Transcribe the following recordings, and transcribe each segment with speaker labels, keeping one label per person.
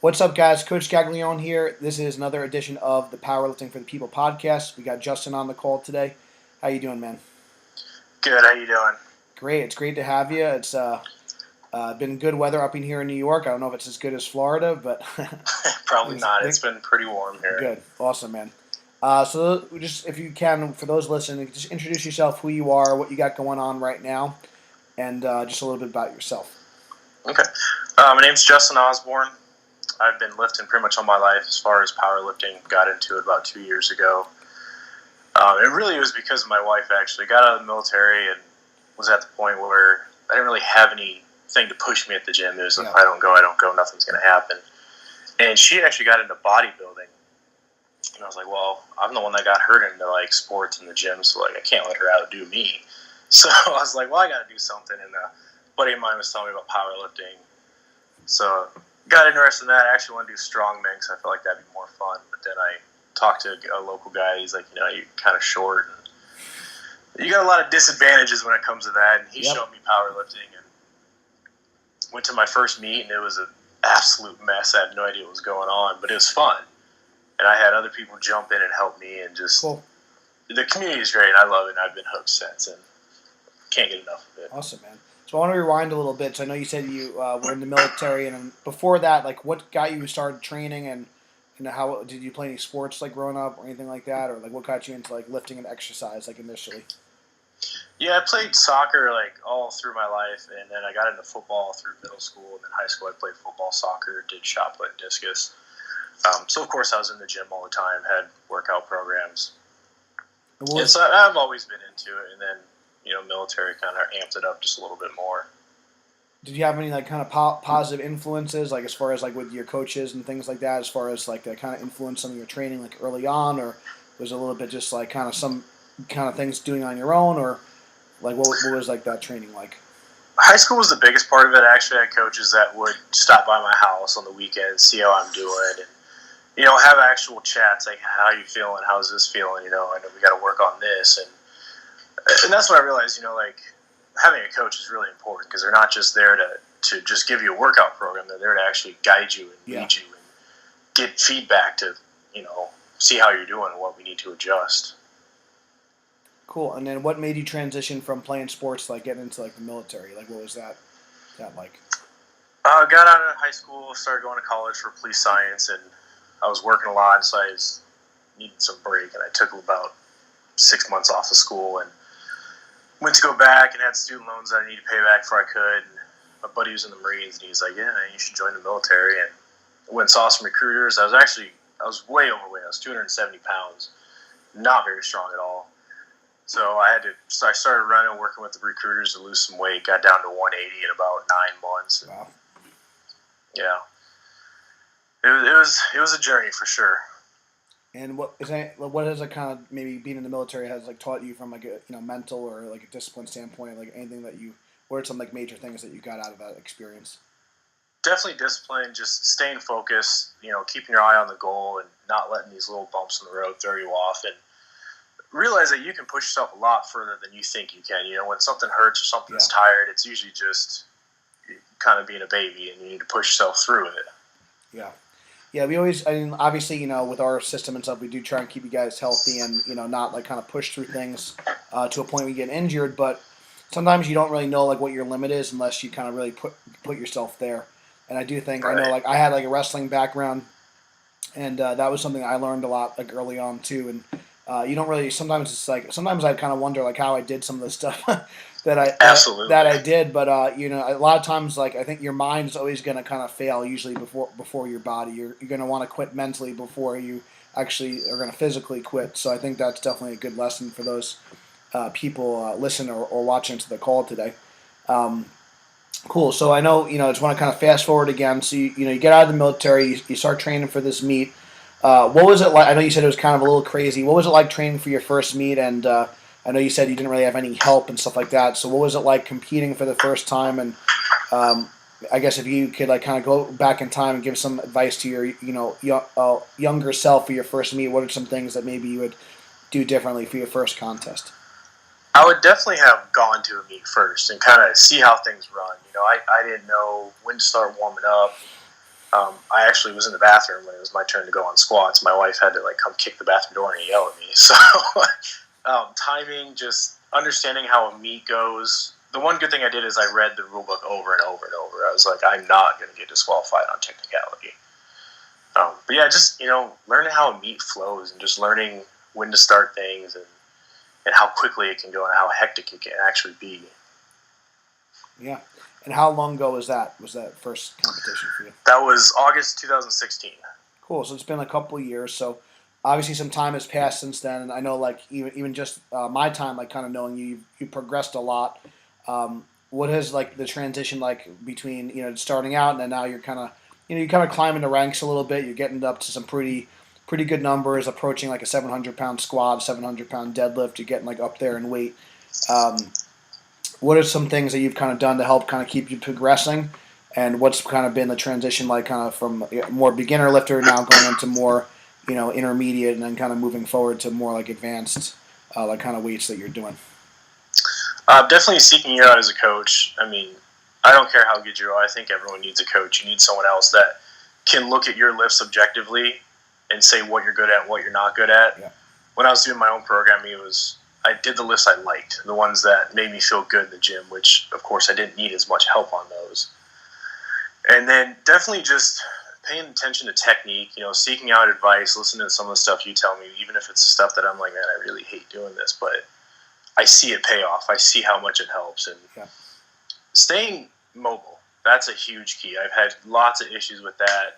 Speaker 1: What's up, guys? Coach Gaglione here. This is another edition of the Powerlifting for the People podcast. We got Justin on the call today. How you doing, man?
Speaker 2: Good. How you doing?
Speaker 1: Great. It's great to have you. It's been good weather up in here in New York. I don't know if it's as good as Florida, but
Speaker 2: Probably not. It's been pretty warm here.
Speaker 1: Good. Awesome, man. So just if you can, for those listening, just introduce yourself, who you are, what you got going on right now, and just a little bit about yourself.
Speaker 2: Okay. My name's Justin Osborn. I've been lifting pretty much all my life as far as powerlifting. Got into it about 2 years ago. It really was because of my wife, actually. Got out of the military and was at the point where I didn't really have anything to push me at the gym. It was like, if I don't go, nothing's going to happen. And she actually got into bodybuilding. And I was like, well, I'm the one that got hurt into like sports in the gym, so like I can't let her outdo me. So I was like, well, I got to do something. And a buddy of mine was telling me about powerlifting. So got interested in that. I actually want to do strongman because I felt like that'd be more fun. But then I talked to a local guy. He's like, you're kind of short. And you got a lot of disadvantages when it comes to that. And he showed me powerlifting. And went to my first meet, and it was an absolute mess. I had no idea what was going on, but it was fun. And I had other people jump in and help me. And just the community is great. I love it. And I've been hooked since. And can't get enough of it.
Speaker 1: Awesome, man. So I want to rewind a little bit. So I know you said you were in the military, and before that, like, what got you started training, and how did you play any sports like growing up or anything like that, or like what got you into like lifting and exercise like initially?
Speaker 2: Yeah, I played soccer like all through my life, and then I got into football through middle school, and then high school I played football, soccer, did shot put, and discus. So of course I was in the gym all the time, had workout programs, and so I've always been into it, and then. Military kind of amped it up just a little bit more.
Speaker 1: Did you have any like kind of positive influences, like as far as like with your coaches and things like that, as far as like that kind of influence some of your training like early on, or was it a little bit just like kind of some kind of things doing on your own, or like what was like that training like?
Speaker 2: High school was the biggest part of it. Actually, I had coaches that would stop by my house on the weekends, see how I'm doing, and have actual chats like, how are you feeling? How's this feeling? I know we got to work on this. And that's when I realized, like, having a coach is really important because they're not just there to just give you a workout program. They're there to actually guide you and lead you and get feedback to, see how you're doing and what we need to adjust.
Speaker 1: Cool. And then what made you transition from playing sports, like, getting into, like, the military? Like, what was that like?
Speaker 2: Got out of high school, started going to college for police science, and I was working a lot, so I needed some break, and I took about 6 months off of school and went to go back and had student loans that I needed to pay back before I could. And my buddy was in the Marines, and he's like, yeah, man, you should join the military. And I went and saw some recruiters. I was way overweight. I was 270 pounds, not very strong at all. So I started running, working with the recruiters to lose some weight, got down to 180 in about 9 months.
Speaker 1: Wow.
Speaker 2: Yeah. It was a journey for sure.
Speaker 1: And what has it kind of maybe being in the military has like taught you from like a mental or like a discipline standpoint, like anything that what are some like major things that you got out of that experience?
Speaker 2: Definitely discipline, just staying focused, keeping your eye on the goal and not letting these little bumps in the road throw you off, and realize that you can push yourself a lot further than you think you can. When something hurts or something's tired, it's usually just kind of being a baby and you need to push yourself through it.
Speaker 1: Yeah. Yeah, we always, obviously, with our system and stuff, we do try and keep you guys healthy and, not like kind of push through things to a point where you get injured. But sometimes you don't really know like what your limit is unless you kind of really put yourself there. And I do think, I know like I had like a wrestling background, and that was something I learned a lot like early on too. And you don't really, sometimes I kind of wonder like how I did some of the stuff that I did, but a lot of times, like I think your mind is always going to kind of fail usually before your body. You're going to want to quit mentally before you actually are going to physically quit. So I think that's definitely a good lesson for those people listening or watching to the call today. Cool. So I know just want to kind of fast forward again. So you get out of the military, you start training for this meet. What was it like? I know you said it was kind of a little crazy. What was it like training for your first meet? And I know you said you didn't really have any help and stuff like that. So what was it like competing for the first time? And I guess if you could like kind of go back in time and give some advice to your younger self for your first meet, what are some things that maybe you would do differently for your first contest?
Speaker 2: I would definitely have gone to a meet first and kind of see how things run. I didn't know when to start warming up. I actually was in the bathroom when it was my turn to go on squats. My wife had to like come kick the bathroom door and yell at me. So timing, just understanding how a meet goes. The one good thing I did is I read the rule book over and over and over. I was like, I'm not going to get disqualified on technicality. But yeah, just, learning how a meet flows and just learning when to start things and how quickly it can go and how hectic it can actually be.
Speaker 1: Yeah. And how long ago was that first competition for you?
Speaker 2: That was August 2016.
Speaker 1: Cool. So it's been a couple of years. So obviously some time has passed since then. And I know like even just my time, like kind of knowing you progressed a lot. What has like the transition like between, starting out and then now you're kind of, you kind of climbing the ranks a little bit. You're getting up to some pretty good numbers, approaching like a 700-pound squat, 700-pound deadlift. You're getting like up there in weight. What are some things that you've kind of done to help kind of keep you progressing? And what's kind of been the transition like kind of from more beginner lifter now going into more, intermediate and then kind of moving forward to more like advanced, like kind of weights that you're doing?
Speaker 2: Definitely seeking you out as a coach. I mean, I don't care how good you are. I think everyone needs a coach. You need someone else that can look at your lifts objectively and say what you're good at and what you're not good at.
Speaker 1: Yeah.
Speaker 2: When I was doing my own programming, I did the lifts I liked, the ones that made me feel good in the gym, which, of course, I didn't need as much help on those. And then definitely just paying attention to technique, seeking out advice, listening to some of the stuff you tell me, even if it's stuff that I'm like, man, I really hate doing this, but I see it pay off. I see how much it helps. And staying mobile, that's a huge key. I've had lots of issues with that.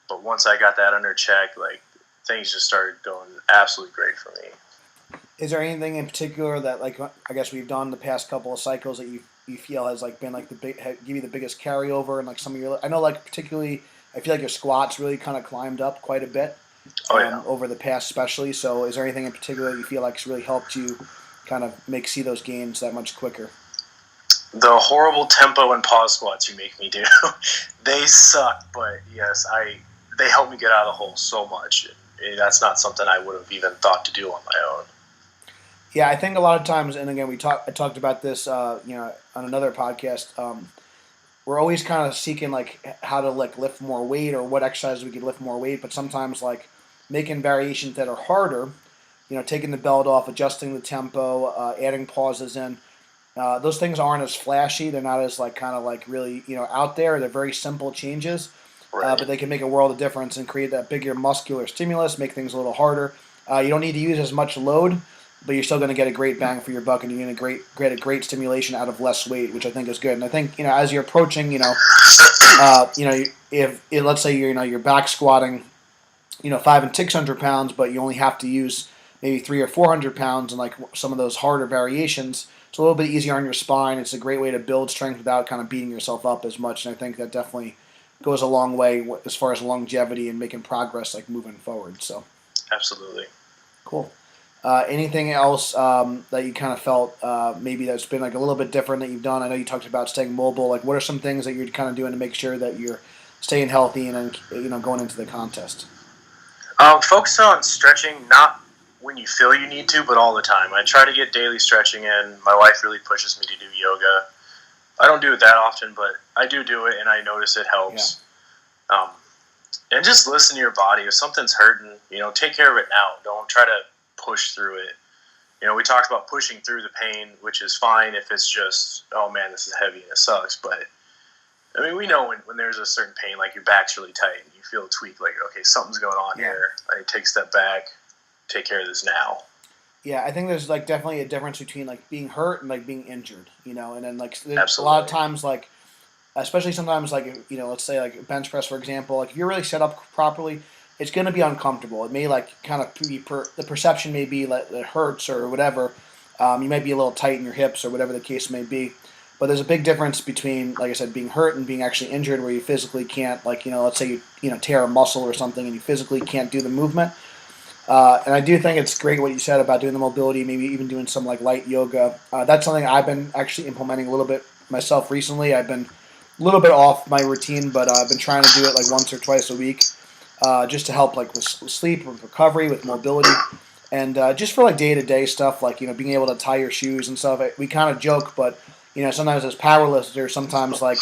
Speaker 2: But once I got that under check, like things just started going absolutely great for me.
Speaker 1: Is there anything in particular that, like, I guess we've done the past couple of cycles that you feel has like been like give you the biggest carryover and like some of your? I know like particularly, I feel like your squats really kind of climbed up quite a bit over the past, especially. So, is there anything in particular that you feel like's really helped you kind of see those gains that much quicker?
Speaker 2: The horrible tempo and pause squats you make me do, they suck. But yes, they help me get out of the hole so much. That's not something I would have even thought to do on my own.
Speaker 1: Yeah, I think a lot of times, and again, I talked about this, on another podcast. We're always kind of seeking like how to like lift more weight or what exercises we could lift more weight, but sometimes like making variations that are harder, taking the belt off, adjusting the tempo, adding pauses in. Those things aren't as flashy. They're not as like kind of like really out there. They're very simple changes, but they can make a world of difference and create that bigger muscular stimulus, make things a little harder. You don't need to use as much load, but you're still going to get a great bang for your buck, and you're going to get a great stimulation out of less weight, which I think is good. And I think as you're approaching, if let's say you're back squatting, 500 and 600 pounds, but you only have to use maybe 300 or 400 pounds, and like some of those harder variations, it's a little bit easier on your spine. It's a great way to build strength without kind of beating yourself up as much. And I think that definitely goes a long way as far as longevity and making progress, like moving forward. So,
Speaker 2: absolutely,
Speaker 1: cool. Anything else that you kind of felt maybe that's been like a little bit different that you've done? I know you talked about staying mobile. Like, what are some things that you're kind of doing to make sure that you're staying healthy and then going into the contest?
Speaker 2: Focus on stretching, not when you feel you need to, but all the time. I try to get daily stretching in. My wife really pushes me to do yoga. I don't do it that often, but I do it, and I notice it helps. Yeah. And just listen to your body. If something's hurting, take care of it now. Don't try to push through it. We talked about pushing through the pain, which is fine if it's just, oh man, this is heavy and it sucks. But I mean, we know when there's a certain pain, like your back's really tight and you feel a tweak, like, okay, something's going on here. I take a step back, take care of this now.
Speaker 1: Yeah, I think there's like definitely a difference between like being hurt and like being injured, and then like
Speaker 2: Absolutely.
Speaker 1: A lot of times like, especially sometimes like, let's say like bench press, for example, like if you're really set up properly, it's going to be uncomfortable. It may like kind of be the perception may be like it hurts or whatever. You might be a little tight in your hips or whatever the case may be. But there's a big difference between, like I said, being hurt and being actually injured, where you physically can't, like, let's say you tear a muscle or something and you physically can't do the movement. And I do think it's great what you said about doing the mobility, maybe even doing some like light yoga. That's something I've been actually implementing a little bit myself recently. I've been a little bit off my routine, but I've been trying to do it like once or twice a week, just to help like with sleep, with recovery, with mobility, and just for like day-to-day stuff, like being able to tie your shoes and stuff. We kind of joke, but sometimes as powerlifters, sometimes like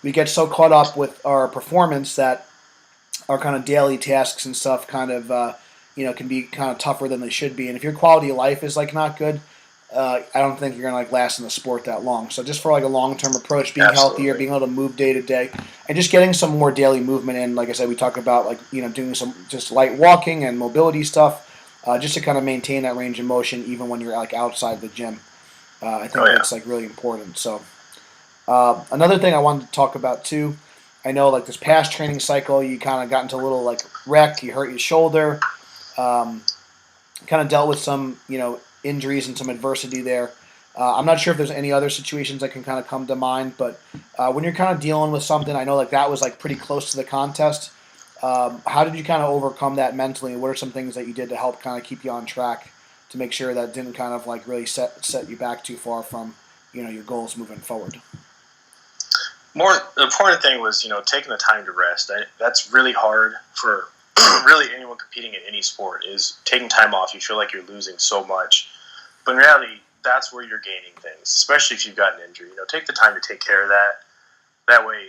Speaker 1: we get so caught up with our performance that our kind of daily tasks and stuff kind of can be kind of tougher than they should be. And if your quality of life is like not good, I don't think you're gonna like last in the sport that long. So just for like a long term approach, being healthier, being able to move day to day, and just getting some more daily movement in. Like I said, we talk about like doing some just light walking and mobility stuff, just to kind of maintain that range of motion even when you're like outside the gym. I think that's like really important. So another thing I wanted to talk about too. I know like this past training cycle, you kind of got into a little like wreck. You hurt your shoulder. Um, kind of dealt with some injuries and some adversity there. I'm not sure if there's any other situations that can kind of come to mind, but when you're kind of dealing with something, I know like that was like pretty close to the contest. How did you kind of overcome that mentally? What are some things that you did to help kind of keep you on track to make sure that didn't kind of like really set you back too far from your goals moving forward?
Speaker 2: The important thing was, taking the time to rest. That's really hard for really anyone competing in any sport, is taking time off. You feel like you're losing so much. But in reality, that's where you're gaining things, especially if you've got an injury. Take the time to take care of that. That way,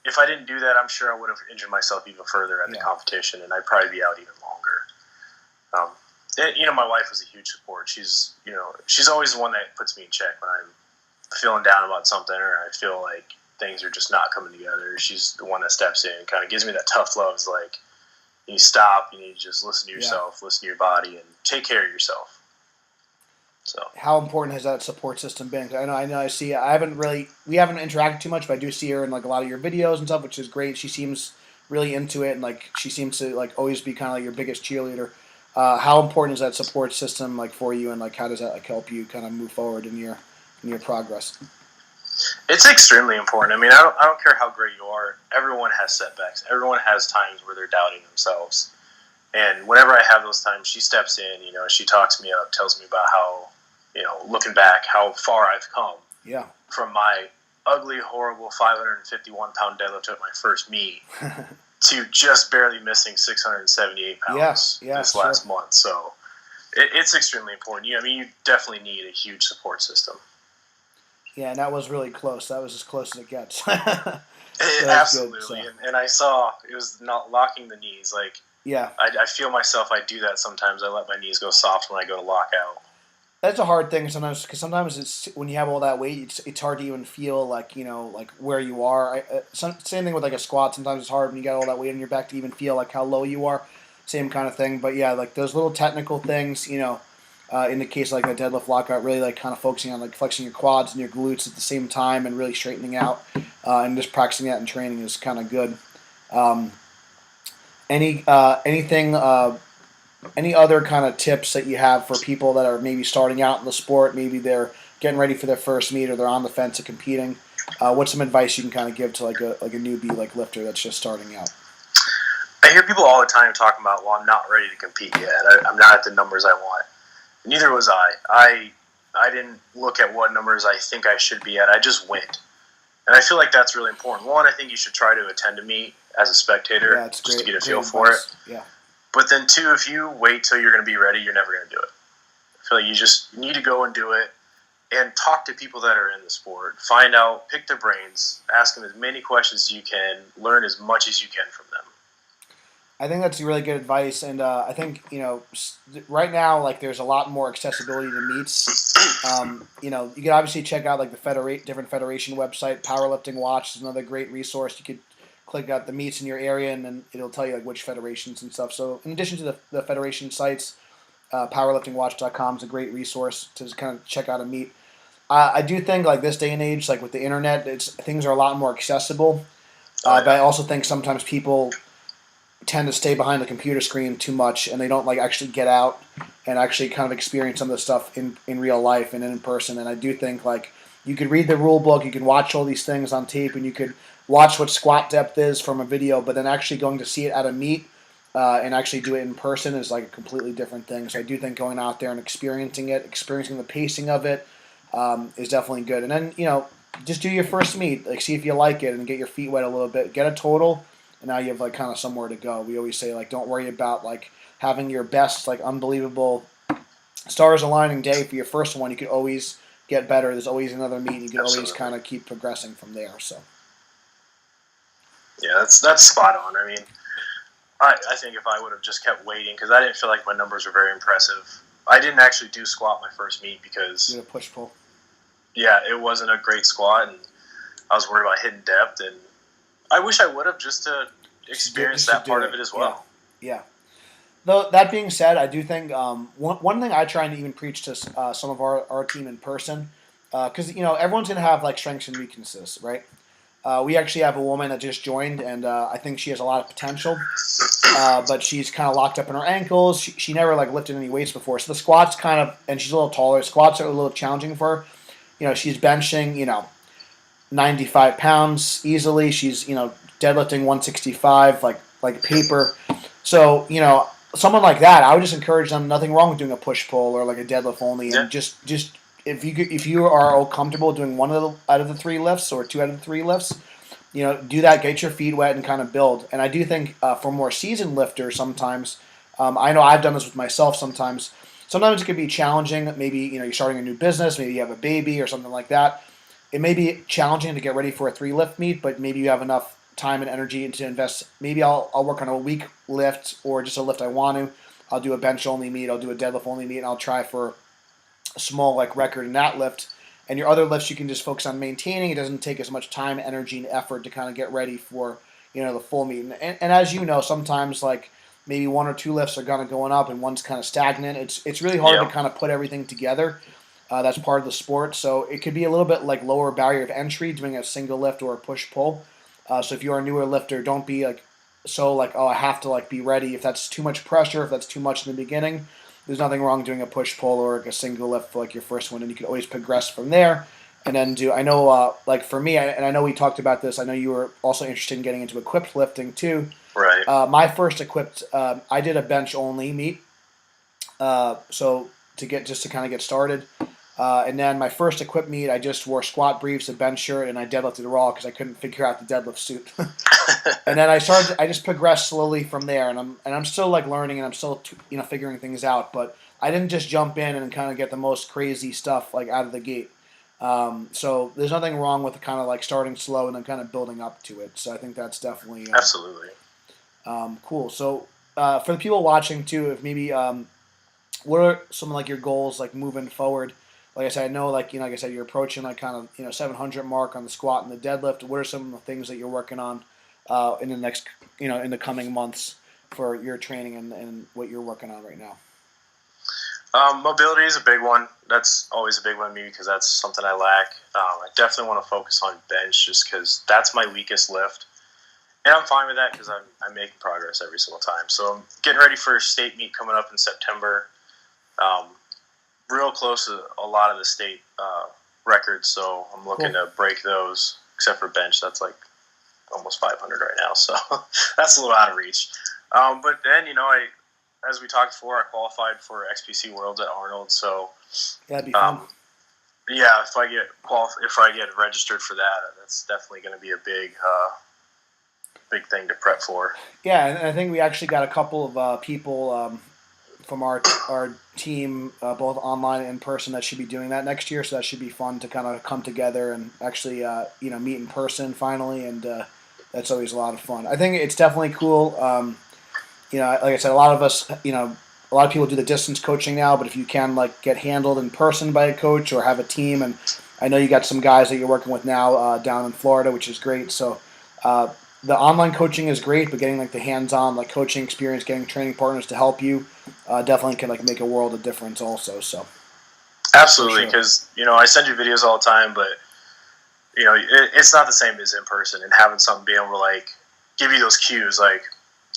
Speaker 2: if I didn't do that, I'm sure I would have injured myself even further at the competition, and I'd probably be out even longer. My wife was a huge support. She's always the one that puts me in check when I'm feeling down about something, or I feel like things are just not coming together. She's the one that steps in and kind of gives me that tough love. It's like, you need to stop, you need to just listen to yourself, listen to your body, and take care of yourself. So,
Speaker 1: how important has that support system been? I know. We haven't interacted too much, but I do see her in like a lot of your videos and stuff, which is great. She seems really into it, and like she seems to like always be kind of like your biggest cheerleader. How important is that support system like for you, and like how does that like help you kind of move forward in your progress?
Speaker 2: It's extremely important. I mean, I don't care how great you are. Everyone has setbacks. Everyone has times where they're doubting themselves. And whenever I have those times, she steps in. She talks me up, tells me about how, looking back, how far I've come.
Speaker 1: Yeah.
Speaker 2: From my ugly, horrible 551-pound deadlift at my first meet to just barely missing 678 pounds this last month. So it's extremely important. You definitely need a huge support system.
Speaker 1: Yeah, and that was really close. That was as close as it gets.
Speaker 2: Absolutely.
Speaker 1: Good, so.
Speaker 2: And I saw it was not locking the knees. Like,
Speaker 1: yeah,
Speaker 2: I feel myself. I do that sometimes. I let my knees go soft when I go to lock out.
Speaker 1: That's a hard thing sometimes, because sometimes it's when you have all that weight, it's hard to even feel like like where you are. Same thing with like a squat. Sometimes it's hard when you got all that weight on your back to even feel like how low you are. Same kind of thing. But yeah, like those little technical things, in the case of like a deadlift lockout, really like kind of focusing on like flexing your quads and your glutes at the same time and really straightening out, and just practicing that in training is kind of good. Any other kind of tips that you have for people that are maybe starting out in the sport? Maybe they're getting ready for their first meet, or they're on the fence of competing. What's some advice you can kind of give to like a newbie like lifter that's just starting out?
Speaker 2: I hear people all the time talking about, well, I'm not ready to compete yet. I'm not at the numbers I want. Neither was I. I didn't look at what numbers I think I should be at. I just went. And I feel like that's really important. One, I think you should try to attend a meet as a spectator just to get a feel for it.
Speaker 1: Yeah.
Speaker 2: But then, two, if you wait till you're going to be ready, you're never going to do it. I feel like you just need to go and do it and talk to people that are in the sport. Find out, pick their brains, ask them as many questions as you can, learn as much as you can from them.
Speaker 1: I think that's really good advice, and I think right now like there's a lot more accessibility to meets. You can obviously check out like the different federation website. Powerlifting Watch is another great resource. You could click out the meets in your area, and then it'll tell you like which federations and stuff. So in addition to the federation sites, powerliftingwatch.com is a great resource to kind of check out a meet. I do think like this day and age, like with the internet, things are a lot more accessible. But I also think sometimes people tend to stay behind the computer screen too much, and they don't like actually get out and actually kind of experience some of the stuff in real life and in person. And I do think like you could read the rule book, you can watch all these things on tape, and you could watch what squat depth is from a video, but then actually going to see it at a meet and actually do it in person is like a completely different thing. So I do think going out there and experiencing the pacing of it is definitely good. And then just do your first meet, like see if you like it, and get your feet wet a little bit, get a total. And now you have like kind of somewhere to go. We always say like don't worry about like having your best like unbelievable stars aligning day for your first one. You could always get better. There's always another meet. You can always kind of keep progressing from there. So
Speaker 2: Yeah, that's spot on. I mean, I think if I would have just kept waiting, because I didn't feel like my numbers were very impressive. I didn't actually do squat my first meet because
Speaker 1: You had a push pull.
Speaker 2: Yeah, it wasn't a great squat, and I was worried about hitting depth, and I wish I would have just to experience
Speaker 1: Just to
Speaker 2: that
Speaker 1: do
Speaker 2: part
Speaker 1: it.
Speaker 2: of it as well.
Speaker 1: Yeah. Though that being said, I do think one thing I try and even preach to some of our team in person, because everyone's gonna have like strengths and weaknesses, right? We actually have a woman that just joined, and I think she has a lot of potential, but she's kind of locked up in her ankles. She never like lifted any weights before, so the squats kind of, and she's a little taller. Squats are a little challenging for her. She's benching 95 pounds easily. She's deadlifting 165 like paper. So someone like that, I would just encourage them. Nothing wrong with doing a push pull or like a deadlift only,
Speaker 2: Yeah.
Speaker 1: and just if you are all comfortable doing one out of the three lifts or two out of the three lifts, do that. Get your feet wet and kind of build. And I do think for more seasoned lifters, sometimes I know I've done this with myself. Sometimes it can be challenging. Maybe you're starting a new business. Maybe you have a baby or something like that. It may be challenging to get ready for a 3 lift meet, but maybe you have enough time and energy to invest. Maybe I'll work on a weak lift or just a lift I want to. I'll do a bench only meet. I'll do a deadlift only meet, and I'll try for a small like record in that lift. And your other lifts you can just focus on maintaining. It doesn't take as much time, energy, and effort to kind of get ready for the full meet. And as you know, sometimes like maybe one or two lifts are kind of going up and one's kind of stagnant. It's really hard to kind of put everything together. That's part of the sport, so it could be a little bit like lower barrier of entry doing a single lift or a push pull. So if you're a newer lifter, don't be like so like, oh, I have to like be ready. If that's too much pressure, if that's too much in the beginning, there's nothing wrong doing a push pull or like a single lift for like your first one, and you can always progress from there. And then do I know like for me, and I know we talked about this. I know you were also interested in getting into equipped lifting too.
Speaker 2: Right.
Speaker 1: My first equipped, I did a bench only meet. So to kind of get started. And then my first equip meet, I just wore squat briefs, a bench shirt, and I deadlifted raw because I couldn't figure out the deadlift suit. And then I just progressed slowly from there, and I'm still like learning, and I'm still figuring things out. But I didn't just jump in and kind of get the most crazy stuff like out of the gate. So there's nothing wrong with kind of like starting slow and then kind of building up to it. So I think that's definitely
Speaker 2: Absolutely
Speaker 1: cool. So for the people watching too, if maybe what are some like your goals like moving forward? Like I said, I know like I said, you're approaching like kind of 700 mark on the squat and the deadlift. What are some of the things that you're working on in the next in the coming months for your training and what you're working on right now?
Speaker 2: Mobility is a big one. That's always a big one to me because that's something I lack. I definitely want to focus on bench just because that's my weakest lift. And I'm fine with that because I'm making progress every single time. So I'm getting ready for a state meet coming up in September. Real close to a lot of the state records, so I'm looking to break those, except for bench. That's like almost 500 right now, so that's a little out of reach. But then, as we talked before, I qualified for XPC Worlds at Arnold, so
Speaker 1: that'd be fun.
Speaker 2: Yeah, if I get registered for that, that's definitely going to be a big thing to prep for.
Speaker 1: Yeah, and I think we actually got a couple of people from our team, both online and in person, that should be doing that next year. So that should be fun to kind of come together and actually meet in person finally, and that's always a lot of fun. I think it's definitely cool. Like I said, a lot of us, a lot of people do the distance coaching now, but if you can like get handled in person by a coach or have a team, and I know you got some guys that you're working with now down in Florida, which is great. So the online coaching is great, but getting like the hands-on like coaching experience, getting training partners to help you, definitely can like make a world of difference also. So
Speaker 2: absolutely, because I send you videos all the time, but it's not the same as in person, and having something be able to like give you those cues. Like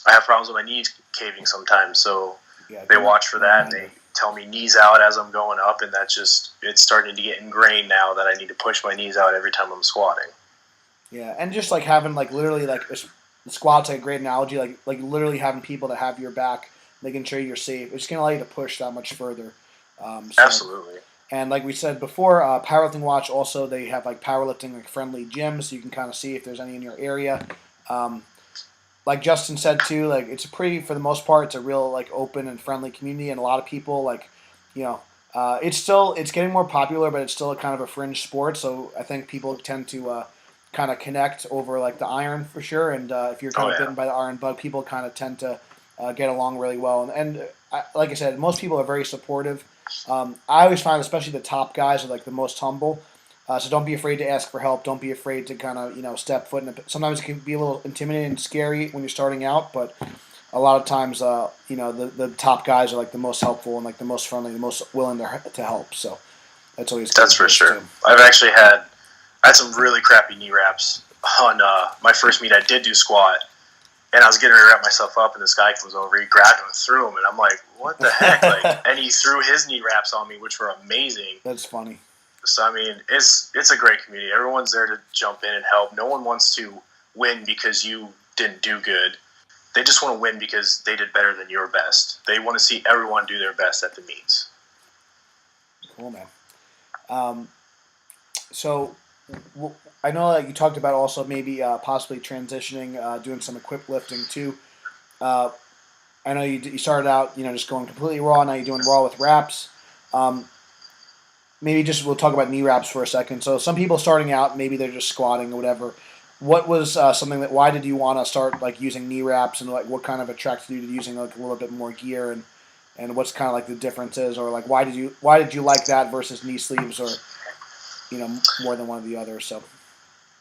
Speaker 2: I have problems with my knees caving sometimes, so they watch for that and they tell me knees out as I'm going up, and it's starting to get ingrained now that I need to push my knees out every time I'm squatting.
Speaker 1: Yeah, and just like having like literally like squats, like a great analogy, like literally having people that have your back, making sure you're safe. It's gonna allow you to push that much further.
Speaker 2: Absolutely.
Speaker 1: And like we said before, Powerlifting Watch also they have like powerlifting like friendly gyms, so you can kind of see if there's any in your area. Like Justin said too, like it's for the most part, it's a real like open and friendly community, and a lot of people like, it's getting more popular, but it's still a kind of a fringe sport. So I think people tend to kind of connect over like the iron for sure. And if you're
Speaker 2: Oh
Speaker 1: kind of
Speaker 2: yeah.
Speaker 1: bitten by the iron bug, people kind of tend to get along really well. And like I said, most people are very supportive. I always find, especially the top guys, are like the most humble. So don't be afraid to ask for help. Don't be afraid to kind of step foot in it. Sometimes it can be a little intimidating and scary when you're starting out, but a lot of times, the top guys are like the most helpful and like the most friendly, the most willing to help. So that's always good
Speaker 2: That's for
Speaker 1: advice
Speaker 2: sure.
Speaker 1: too.
Speaker 2: I had some really crappy knee wraps on my first meet. I did do squat, and I was getting ready to wrap myself up, and this guy comes over. He grabbed him and threw him, and I'm like, "What the heck?" And he threw his knee wraps on me, which were amazing.
Speaker 1: That's funny.
Speaker 2: So I mean, it's a great community. Everyone's there to jump in and help. No one wants to win because you didn't do good. They just want to win because they did better than your best. They want to see everyone do their best at the meets.
Speaker 1: Cool, man. So I know that you talked about also maybe possibly transitioning, doing some equip lifting too. Uh, I know you started out, just going completely raw. Now you're doing raw with wraps. Um, Maybe just we'll talk about knee wraps for a second. So some people starting out, maybe they're just squatting or whatever. What was something that? Why did you want to start like using knee wraps, and like what kind of attracted you to using like a little bit more gear, and what's kind of like the differences, or like why did you like that versus knee sleeves, or more than one of the others? So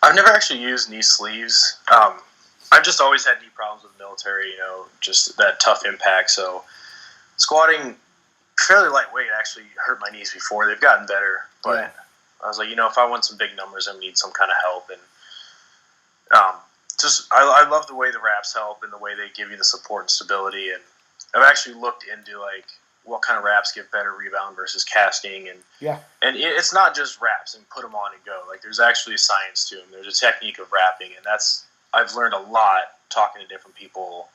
Speaker 2: I've never actually used knee sleeves. I've just always had knee problems with the military, just that tough impact. So squatting fairly lightweight actually hurt my knees before. They've gotten better, but
Speaker 1: yeah.
Speaker 2: I was like, if I want some big numbers, I need some kind of help. And I love the way the wraps help and the way they give you the support and stability. And I've actually looked into like what kind of wraps give better rebound versus casting, and
Speaker 1: Yeah.
Speaker 2: and it's not just wraps and put them on and go. Like there's actually science to them. There's a technique of wrapping, and I've learned a lot talking to different people,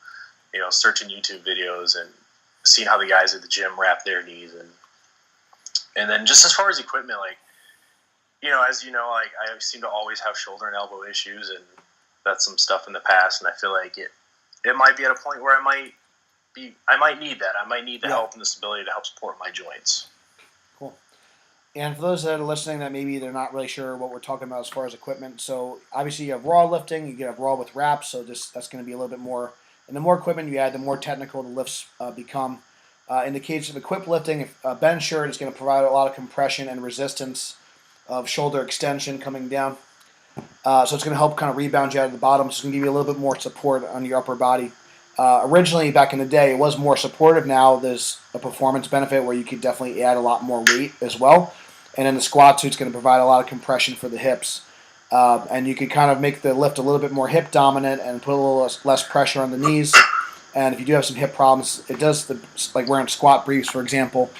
Speaker 2: searching YouTube videos and seeing how the guys at the gym wrap their knees, and then just as far as equipment, like as like I seem to always have shoulder and elbow issues, and that's some stuff in the past, and I feel like it might be at a point where I might need that. I might need the help and the stability to help support my joints.
Speaker 1: Cool. And for those that are listening that maybe they're not really sure what we're talking about as far as equipment, so obviously you have raw lifting, you can have raw with wraps, so that's going to be a little bit more. And the more equipment you add, the more technical the lifts become. In the case of equipped lifting, if a bench shirt is going to provide a lot of compression and resistance of shoulder extension coming down. So it's going to help kind of rebound you out of the bottom. So it's going to give you a little bit more support on your upper body. Originally, back in the day, it was more supportive. Now there's a performance benefit where you could definitely add a lot more weight as well. And then the squat suit's going to provide a lot of compression for the hips. And you could kind of make the lift a little bit more hip dominant and put a little less pressure on the knees. And if you do have some hip problems, it does, like wearing squat briefs, for example,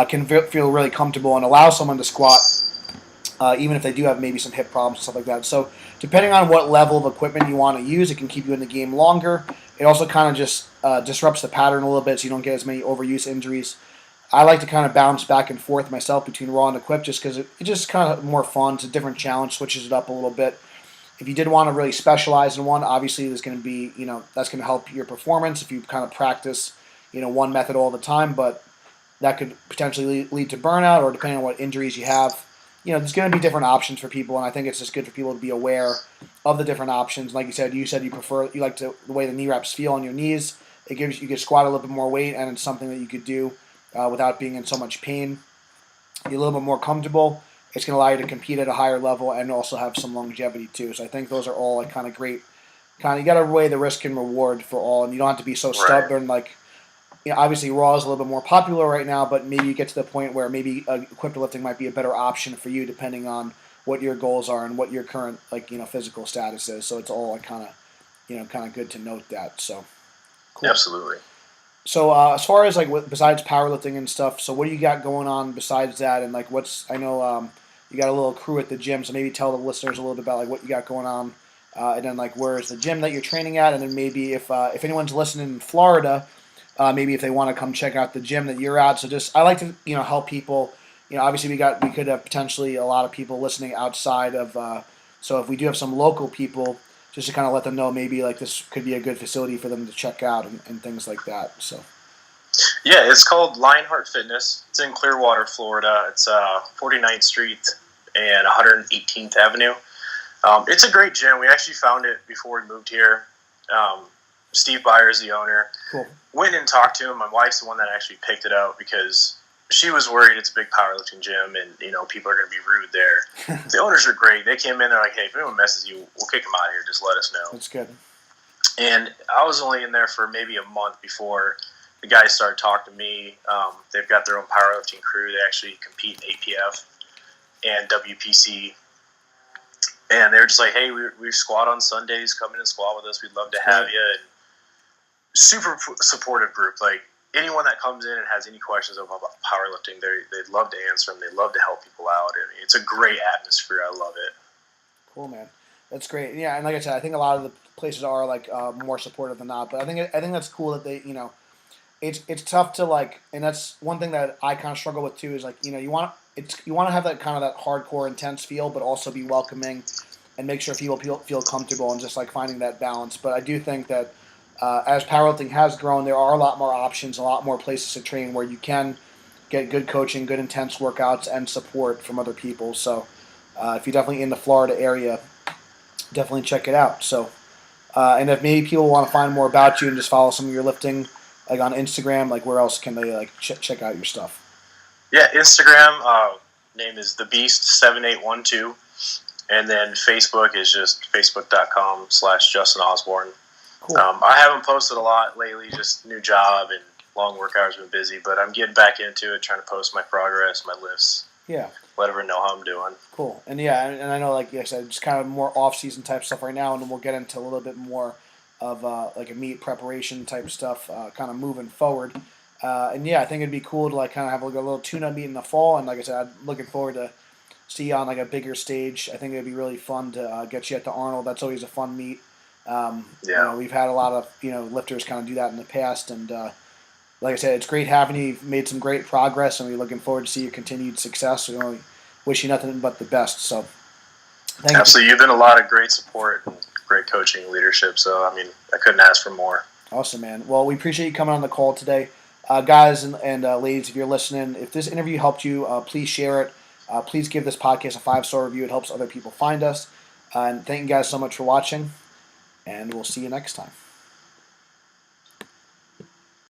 Speaker 1: can feel really comfortable and allow someone to squat even if they do have maybe some hip problems and stuff like that. So depending on what level of equipment you want to use, it can keep you in the game longer. It also kind of just disrupts the pattern a little bit so you don't get as many overuse injuries. I like to kind of bounce back and forth myself between raw and equipped just because it's just kind of more fun. It's a different challenge, switches it up a little bit. If you did want to really specialize in one, obviously there's going to be, that's going to help your performance if you kind of practice, one method all the time, but that could potentially lead to burnout or depending on what injuries you have. There's going to be different options for people, and I think it's just good for people to be aware of the different options. Like you said you like the way the knee wraps feel on your knees. It gives you can squat a little bit more weight, and it's something that you could do without being in so much pain. You're a little bit more comfortable. It's going to allow you to compete at a higher level and also have some longevity too. So I think those are all like kind of great. You got to weigh the risk and reward for all, and you don't have to be so stubborn. Like, obviously raw is a little bit more popular right now, but maybe you get to the point where maybe equipped lifting might be a better option for you depending on what your goals are and what your current physical status is. So it's all like kind of good to note that. So
Speaker 2: cool. Absolutely.
Speaker 1: So as far as like besides powerlifting and stuff, so what do you got going on besides that? And like I know you got a little crew at the gym, so maybe tell the listeners a little bit about like what you got going on, and then like where is the gym that you're training at, and then maybe if anyone's listening in Florida. Maybe if they want to come check out the gym that you're at. So I like to help people. Obviously we could have potentially a lot of people listening outside of. So if we do have some local people, just to kind of let them know maybe like this could be a good facility for them to check out and things like that. So.
Speaker 2: Yeah, it's called Lionheart Fitness. It's in Clearwater, Florida. It's 49th Street and 118th Avenue. It's a great gym. We actually found it before we moved here. Steve Byers, the owner,
Speaker 1: Cool.
Speaker 2: went and talked to him. My wife's the one that actually picked it out because she was worried it's a big powerlifting gym and, people are going to be rude there. The owners are great. They came in, they're like, hey, if anyone messes you, we'll kick them out of here. Just let us know.
Speaker 1: That's good.
Speaker 2: And I was only in there for maybe a month before the guys started talking to me. They've got their own powerlifting crew. They actually compete in APF and WPC. And they were just like, hey, we squat on Sundays. Come in and squat with us. We'd love to have you. And super supportive group. Like, anyone that comes in and has any questions about powerlifting, they'd love to answer them. They love to help people out. I mean, it's a great atmosphere. I love it.
Speaker 1: Cool, man. That's great. Yeah, and like I said, I think a lot of the places are like more supportive than not. But I think that's cool that they, it's tough to like, and that's one thing that I kind of struggle with too. Is like, you want to have that kind of that hardcore, intense feel, but also be welcoming and make sure people feel comfortable and just like finding that balance. But I do think that as powerlifting has grown, there are a lot more options, a lot more places to train where you can get good coaching, good intense workouts, and support from other people. So if you're definitely in the Florida area, definitely check it out. So, and if maybe people want to find more about you and just follow some of your lifting, like on Instagram, like where else can they like check out your stuff?
Speaker 2: Yeah, Instagram name is thebeast7812, and then Facebook is just facebook.com/Justin Osborn.
Speaker 1: Cool.
Speaker 2: I haven't posted a lot lately, just new job and long work hours, been busy, but I'm getting back into it, trying to post my progress, my lifts.
Speaker 1: Yeah.
Speaker 2: Let everyone know how I'm doing.
Speaker 1: Cool. And yeah, and I know, like I said, just kind of more off-season type stuff right now, and then we'll get into a little bit more of like a meet preparation type stuff kind of moving forward. And yeah, I think it'd be cool to like kind of have like a little tune-up meet in the fall, and like I said, I'm looking forward to see you on like a bigger stage. I think it'd be really fun to get you at the Arnold. That's always a fun meet. We've had a lot of lifters kind of do that in the past, and like I said, it's great having you. You've made some great progress, and we're looking forward to see your continued success. We only wish you nothing but the best. So, thank you.
Speaker 2: Absolutely, you've been a lot of great support and great coaching and leadership. So, I mean, I couldn't ask for more.
Speaker 1: Awesome, man. Well, we appreciate you coming on the call today, guys and ladies. If you're listening, if this interview helped you, please share it. Please give this podcast a 5-star review. It helps other people find us. And thank you guys so much for watching. And we'll see you next time.